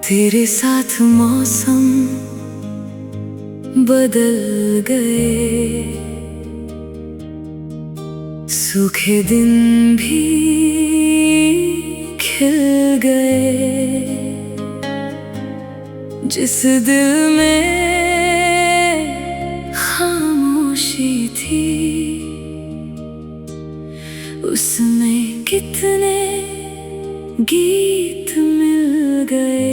तेरे साथ मौसम बदल गए, सूखे दिन भी खिल गए। जिस दिल में खामोशी थी, उसमें कितने गीत मिल गए।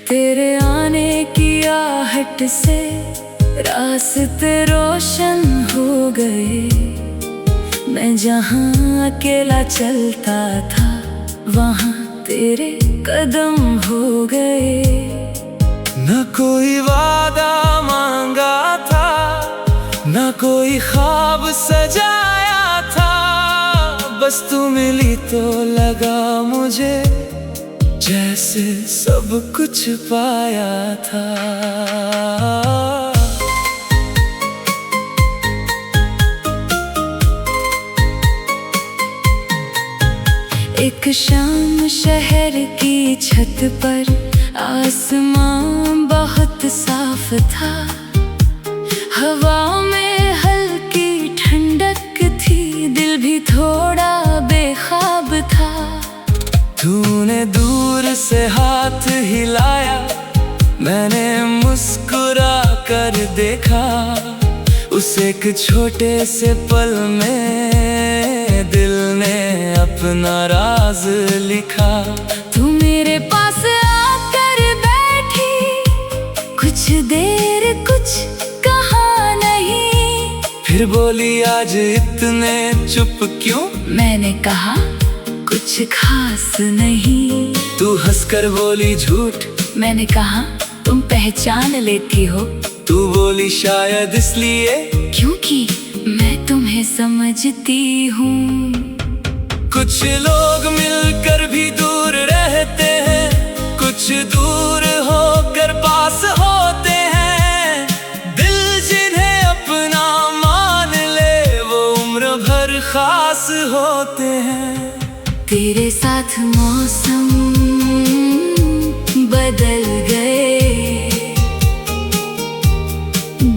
तेरे आने की आहट से रास्ते रोशन हो गए। मैं जहाँ अकेला चलता था, वहाँ तेरे कदम हो गए। न कोई वादा मांगा था, न कोई ख्वाब सजाया था, बस तू मिली तो लगा मुझे जैसे सब कुछ पाया था। एक शाम शहर की छत पर आसमां बहुत साफ था। हवा में हल्की ठंडक थी, दिल भी थोड़ा बेख्वाब था। तूने दूर से हाथ हिलाया, मैंने मुस्कुरा कर देखा। उस एक छोटे से पल में दिल ने अपना राज लिखा। तू मेरे पास आकर बैठी, कुछ देर कुछ कहा नहीं। फिर बोली आज इतने चुप क्यों? मैंने कहा कुछ खास नहीं। तू हंसकर बोली झूठ। मैंने कहा तुम पहचान लेती हो। तू बोली शायद इसलिए क्योंकि मैं तुम्हें समझती हूँ। कुछ लोग मिलकर भी दूर रहते हैं, कुछ दूर होकर पास होते हैं। दिल जिन्हें अपना मान ले, वो उम्र भर खास होते हैं। तेरे साथ मौसम बदल गए,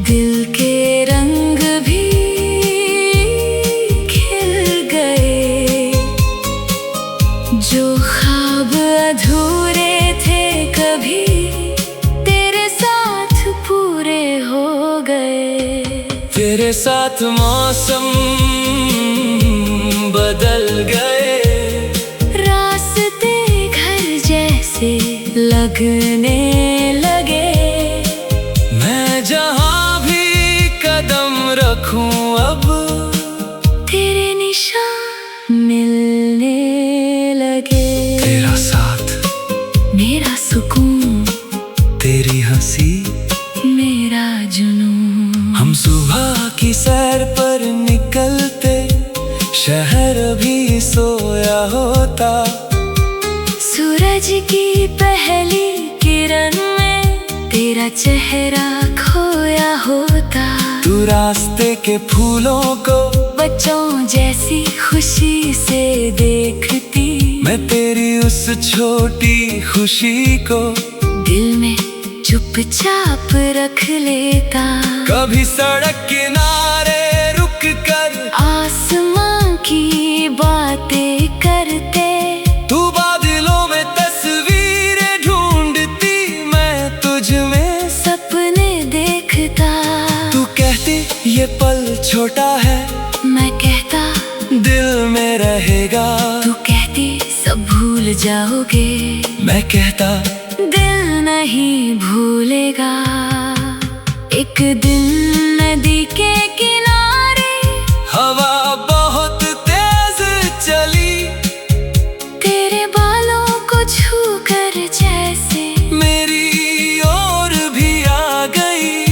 दिल के रंग भी खिल गए। जो ख्वाब अधूरे थे कभी, तेरे साथ पूरे हो गए। तेरे साथ मौसम बदल गए, रास्ते घर जैसे लगने लगे। मैं जहाँ भी कदम रखूं अब तेरे निशान मिलने लगे। तेरा साथ मेरा सुकून, तेरी हंसी मेरा जुनून। हम सुबह की सैर पर निकलते, शहर भी सोया होता। सूरज की पहली किरण में तेरा चेहरा खोया होता। तू रास्ते के फूलों को बच्चों जैसी खुशी से देखती। मैं तेरी उस छोटी खुशी को दिल में चुपचाप रख लेता। कभी सड़क किनारे रुक कर आसमां की बातें करते। तू बादलों में तस्वीरें ढूंढती, मैं तुझ में सपने देखता। तू कहती ये पल छोटा है, मैं कहता दिल में रहेगा। तू कहती सब भूल जाओगे, मैं कहता दिल नहीं भूलेगा। एक दिन नदी के किनारे हवा बहुत तेज चली, तेरे बालों को छू कर जैसे मेरी ओर भी आ गई।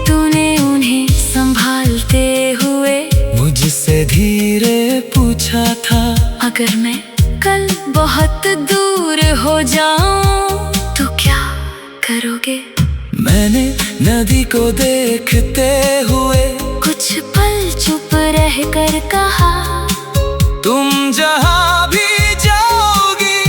तूने उन्हें संभालते हुए मुझसे धीरे पूछा था, अगर मैं कल बहुत दूर हो जाऊं तो क्या करोगे? मैंने नदी को देखते हुए कुछ पल चुप रह कर कहा, तुम जहाँ भी जाओगी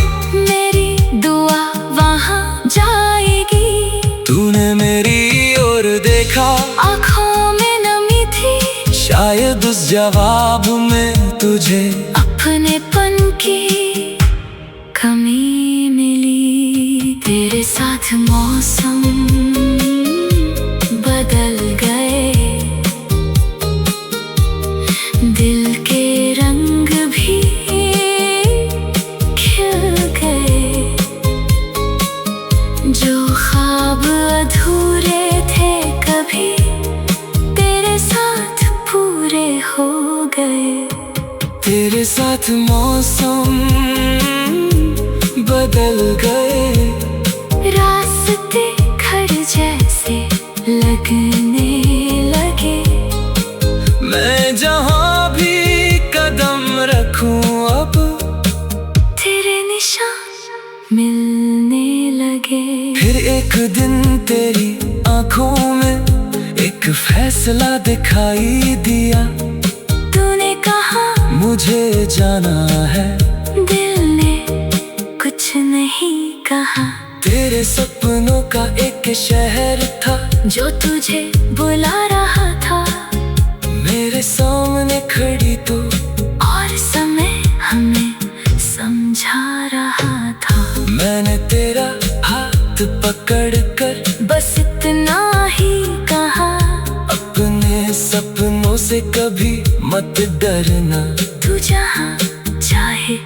देखा, आँखों में नमी थी, शायद उस जवाब में तुझे अपनेपन की कमी मिली। तेरे साथ मौसम बदल गए, दिल के रंग भी खिल गए, जो ख्वाब अधूरे थे कभी तेरे साथ पूरे हो गए। तेरे साथ मौसम बदल गए, रास्ते घर जैसे लगने लगे, मैं जहाँ भी कदम रखूं अब तेरे निशान मिलने लगे। फिर एक दिन तेरी आंखों में एक फैसला दिखाई दिया, तूने कहा मुझे जाना है, दिल ने कुछ नहीं कहा। तेरे सपनों का एक शहर था जो तुझे बुला रहा था, मेरे सामने खड़ी तू, और समय हमें समझा रहा था। मैंने तेरा हाथ पकड़कर बस इतना ही कहा, अपने सपनों से कभी मत डरना, तू जहाँ चाहे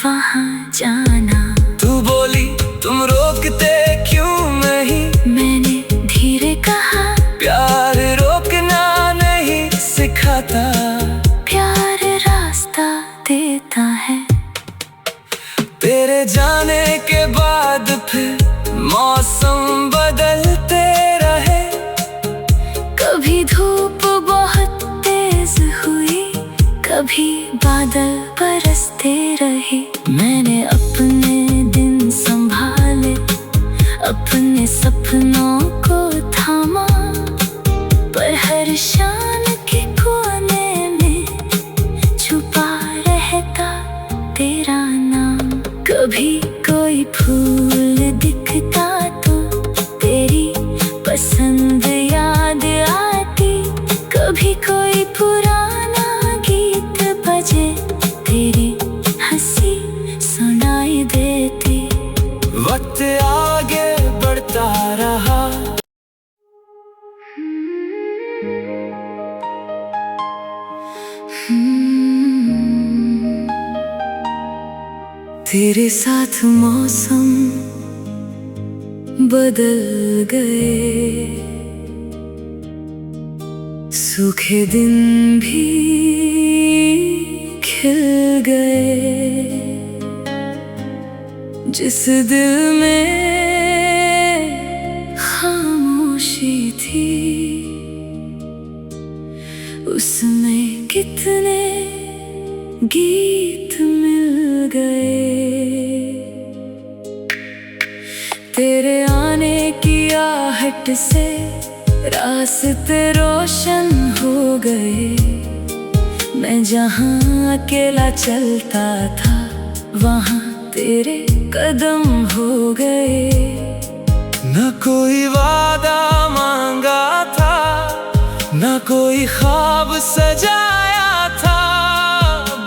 वहाँ जाना। तू बोली तुम रोकते क्यों नहीं, मैंने धीरे कहा, प्यार रोकना नहीं सिखाता, प्यार रास्ता देता है। तेरे जाने के बाद फिर मौसम बदलते रहे, कभी धूप बहुत तेज हुई, कभी बादल बरसते रहे। मैंने अपने दिन संभाले, अपने सपनों को थामा, पर हर शान के कोने में छुपा रहता तेरा नाम। कभी कोई फूल दिखता तो तेरी पसंद याद आती, कभी कोई पुराना गीत बजे, तेरी हंसी सुनाई देती। वक्त आगे बढ़ता रहा, तेरे साथ मौसम बदल गए, सूखे दिन भी खिल गए, जिस दिल में खामोशी थी, उसमें कितने गीत मिल गए। तेरे आने की आहट से रास्ते रोशन हो गए, मैं जहाँ अकेला चलता था, वहाँ तेरे कदम हो गए। न कोई वादा मांगा था, न कोई ख्वाब सजाया था,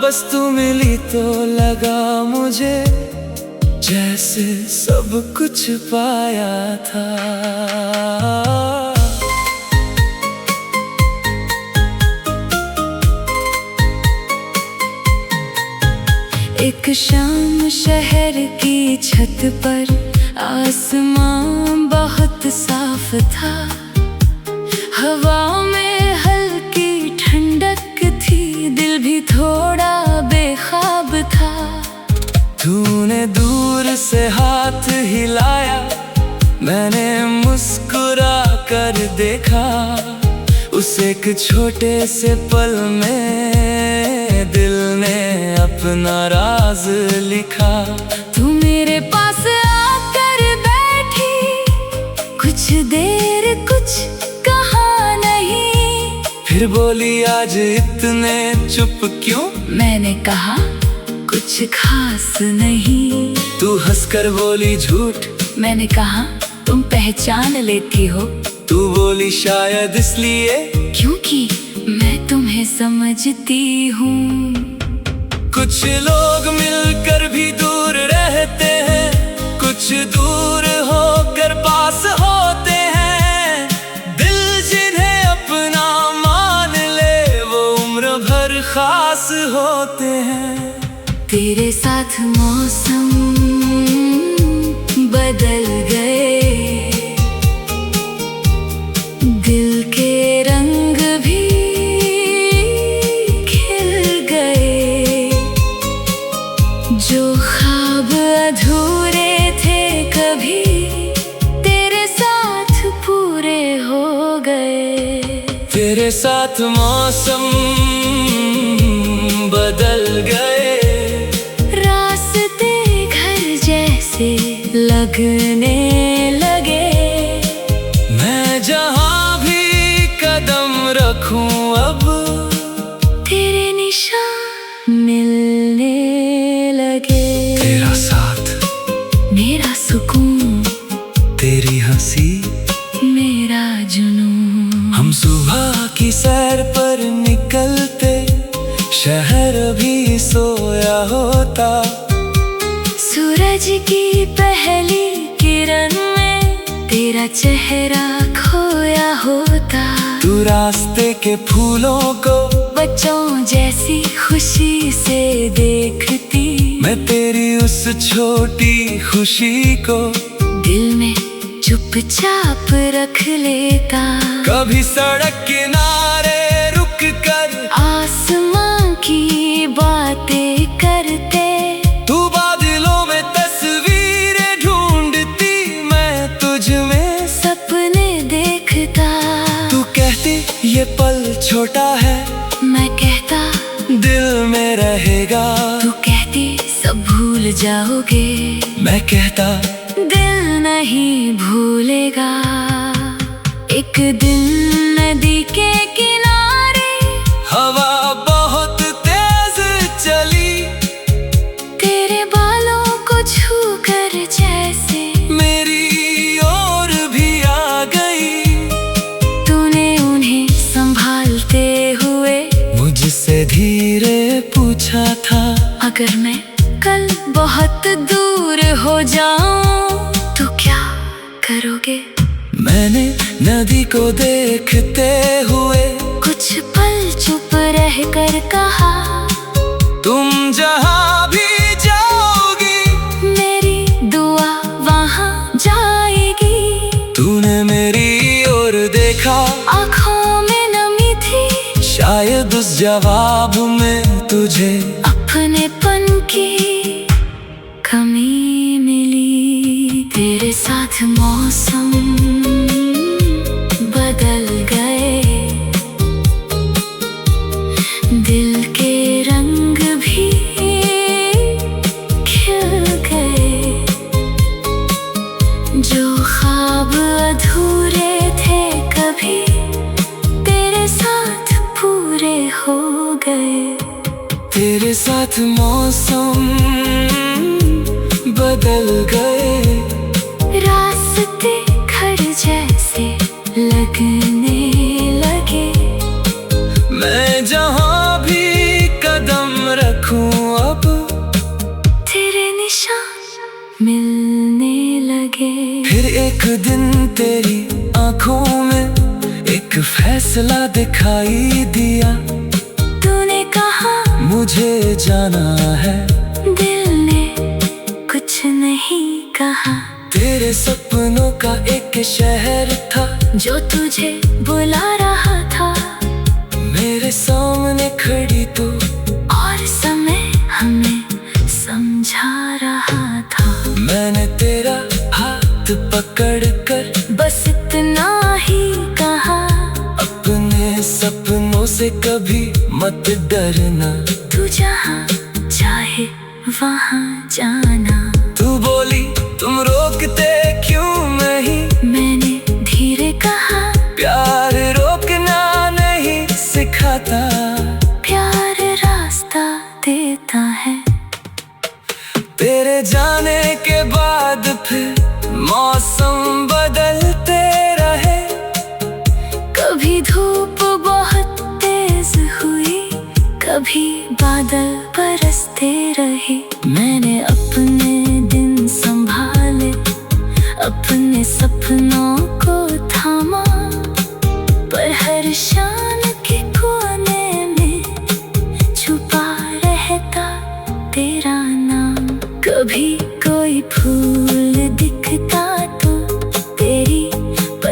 बस तू मिली तो लगा मुझे जैसे सब कुछ पाया था। एक शाम शहर की छत पर आसमां बहुत साफ था, हवा में हल्की ठंडक थी, दिल भी थोड़ा बेख्वाब था। तूने दूर से हाथ हिलाया, मैंने मुस्कुरा कर देखा, उस एक छोटे से पल में दिल ने अपना राज लिखा। तू मेरे पास आकर बैठी, कुछ देर कुछ कहा नहीं, फिर बोली आज इतने चुप क्यों? मैंने कहा कुछ खास नहीं। तू हंसकर बोली झूठ। मैंने कहा तुम पहचान लेती हो। तू बोली शायद इसलिए क्योंकि मैं तुम्हें समझती हूँ। कुछ लोग मिलकर भी दूर रहते हैं, कुछ दूर होकर पास होते हैं। दिल जिन्हें अपना मान ले वो उम्र भर खास होते हैं। तेरे साथ मौसम बदल गए, दिल के रंग भी खिल गए। जो ख्वाब अधूरे थे कभी तेरे साथ पूरे हो गए। तेरे साथ मौसम बदल गए, रास्ते घर जैसे लगने लगे। मैं जहाँ भी कदम रखूं अब तेरे निशान मिलने लगे। तेरा साथ मेरा सुकून, तेरी हंसी मेरा जुनून। हम सुबह की सैर पर निकलते, शहर भी सोया होता। सूरज की पहली किरण में तेरा चेहरा खोया होता। तू रास्ते के फूलों को बच्चों जैसी खुशी से देखती, मैं तेरी उस छोटी खुशी को दिल में चुपचाप रख लेता। कभी सड़क किनारे रुक कर आसमां की बातें करते, तू बादलों में तस्वीरें ढूंढती, मैं तुझ में सपने देखता। तू कहती ये पल छोटा है, मैं कहता दिल में रहेगा। तू कहती सब भूल जाओगे, मैं कहता दिल नहीं भूलेगा। एक दिन नदी के किनारे हवा बहुत तेज चली, तेरे बालों को छूकर जैसे मेरी ओर भी आ गई। तूने उन्हें संभालते हुए मुझसे धीरे पूछा था, अगर मैं कल बहुत दूर हो जाऊं तो क्या करोगे? मैंने नदी को देखते हुए कुछ पल चुप रह कर कहा, तुम जहाँ भी जाओगी मेरी दुआ वहाँ जाएगी। तूने मेरी ओर देखा, आँखों में नमी थी, शायद उस जवाब में तुझे अपनेपन की कमी मिली। तेरे साथ मौसम बदल गए, दिल के रंग भी खिल गए। जो ख्वाब अधूरे थे कभी तेरे साथ पूरे हो गए। तेरे साथ मौसम बदल गए, रास्ते घर जैसे लगने लगे। मैं जहाँ भी कदम रखूं अब तेरे निशान मिलने लगे। फिर एक दिन तेरी आंखों में एक फैसला दिखाई दिया। तूने कहा मुझे जाना है, दिल ने कुछ नहीं कहा। तेरे सपनों का एक शहर था जो तुझे बुला रहा था, मेरे सामने खड़ी तू और समय हमें समझा रहा था। मैंने तेरा हाथ पकड़ कर बस इतना ही कहा, अपने सपनों से कभी मत डरना। तू जहाँ चाहे वहाँ जाना। तू बोली तुम रोकते क्यों नहीं, मैंने धीरे कहा, प्यार रोकना नहीं सिखाता, प्यार रास्ता देता है। तेरे जाने के बाद फिर मौसम बदलते रहे,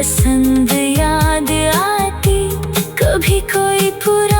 पसंद याद आती, कभी कोई पुरानी